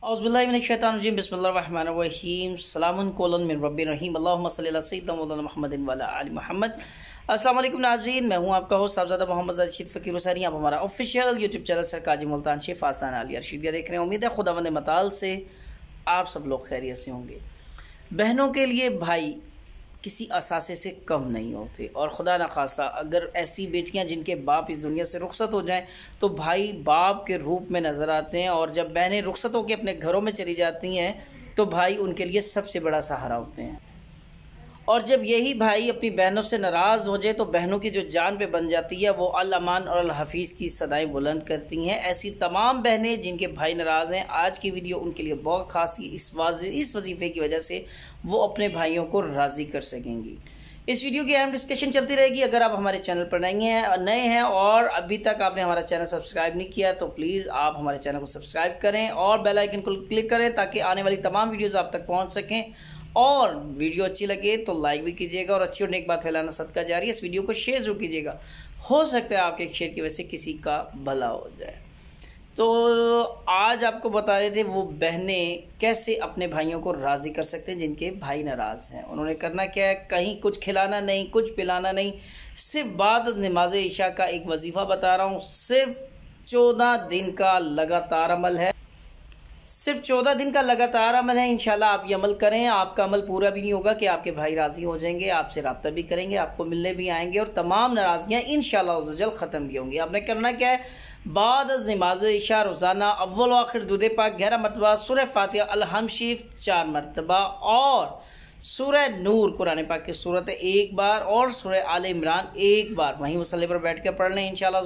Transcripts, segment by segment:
औज़ुबिल्लाहिमिनश्शैतानिर्रजीम बिस्मिल्लाहिर्रहमानिर्रहीम सलामुन कौलन मिन रब्बिर रहीम अल्लाहुम्मा सल्लि अला सय्यिदिना मौलाना मुहम्मदिन व अला आलि मुहम्मद। अस्सलाम वालेकुम नाज़रीन, मैं हूं आपका होस्ट साहबज़ादा मोहम्मद रशीद फ़कीर हुसैनी। आप हमारा ऑफिशियल यूट्यूब चैनल सरकाजी मुल्तान शेफ़ आसान आलिया रशीदिया देख रहे हैं। उम्मीद है खुदावंद मताल से आप सब लोग खैरियत से होंगे। बहनों के लिए भाई किसी असासे से कम नहीं होते, और खुदा न खास्ता अगर ऐसी बेटियां जिनके बाप इस दुनिया से रुखसत हो जाएं तो भाई बाप के रूप में नज़र आते हैं, और जब बहनें रुखसत होकर अपने घरों में चली जाती हैं तो भाई उनके लिए सबसे बड़ा सहारा होते हैं। और जब यही भाई अपनी बहनों से नाराज़ हो जाए तो बहनों की जो जान पे बन जाती है वो अल अमान और अल हफीज़ की सदाएं बुलंद करती हैं। ऐसी तमाम बहनें जिनके भाई नाराज़ हैं, आज की वीडियो उनके लिए बहुत ख़ास, इस वजीफ़े की वजह से वो अपने भाइयों को राज़ी कर सकेंगी। इस वीडियो की अहम डिस्कशन चलती रहेगी। अगर आप हमारे चैनल पर नए हैं और अभी तक आपने हमारा चैनल सब्सक्राइब नहीं किया तो प्लीज़ आप हमारे चैनल को सब्सक्राइब करें और बेल आइकन को क्लिक करें ताकि आने वाली तमाम वीडियोज़ आप तक पहुँच सकें। और वीडियो अच्छी लगे तो लाइक भी कीजिएगा, और अच्छी और नेक बात फैलाना सदका जारी है। इस वीडियो को शेयर जरूर कीजिएगा, हो सकता है आपके शेयर की वजह से किसी का भला हो जाए। तो आज आपको बता रहे थे वो बहनें कैसे अपने भाइयों को राज़ी कर सकते हैं जिनके भाई नाराज़ हैं। उन्होंने करना क्या है, कहीं कुछ खिलाना नहीं, कुछ पिलाना नहीं, सिर्फ बाद नमाज इशा का एक वजीफ़ा बता रहा हूँ। सिर्फ 14 दिन का लगातार अमल है, सिर्फ 14 दिन का लगातार अमल है। इंशाल्लाह आप ये अमल करें, आपका अमल पूरा भी नहीं होगा कि आपके भाई राज़ी हो जाएंगे, आपसे रब्ता भी करेंगे, आपको मिलने भी आएंगे, और तमाम नाराज़गियाँ इंशाल्लाह जल्द ख़त्म भी होंगी। आपने करना क्या है, बाद नमाज इशा रोज़ाना अव्वल व आखिर दुरूद पाक 11 मरतबा, सूरह फातिहा अल हम्द शरीफ 4 मरतबा, और सूरह नूर कुरान पाक की सूरत 1 बार, और सूरह आल इमरान 1 बार वहीं मुसल्ले पर बैठ कर पढ़ लें। इंशाअल्लाह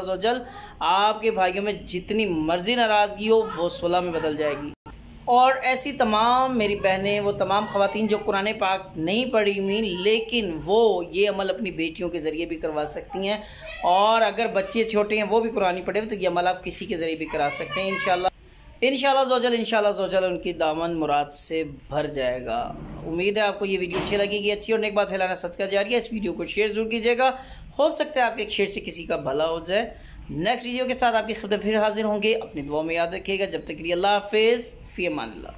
ज़ोजल आपके भाइयों में जितनी मर्जी नाराज़गी हो वो सुलह में बदल जाएगी। और ऐसी तमाम मेरी बहनें, वो तमाम ख़वातीन जो कुरान पाक नहीं पढ़ी हुई लेकिन वो ये अमल अपनी बेटियों के ज़रिए भी करवा सकती हैं, और अगर बच्चे छोटे हैं वो भी कुरानी पढ़े हुए तो ये अमल आप किसी के ज़रिए भी करा सकते हैं। इंशाअल्लाह ज़ोजल उनकी दामन मुराद से भर जाएगा। उम्मीद है आपको ये वीडियो अच्छी लगेगी। अच्छी और नेक बात फैलाना सदका जारी है। इस वीडियो को शेयर जरूर कीजिएगा, हो सकता है आपके एक शेयर से किसी का भला हो जाए। नेक्स्ट वीडियो के साथ आपकी खिदमत फिर हाजिर होंगे। अपनी दुआ में याद रखिएगा। जब तक के लिए अल्लाह हाफिज़, फ़ी अमानिल्लाह।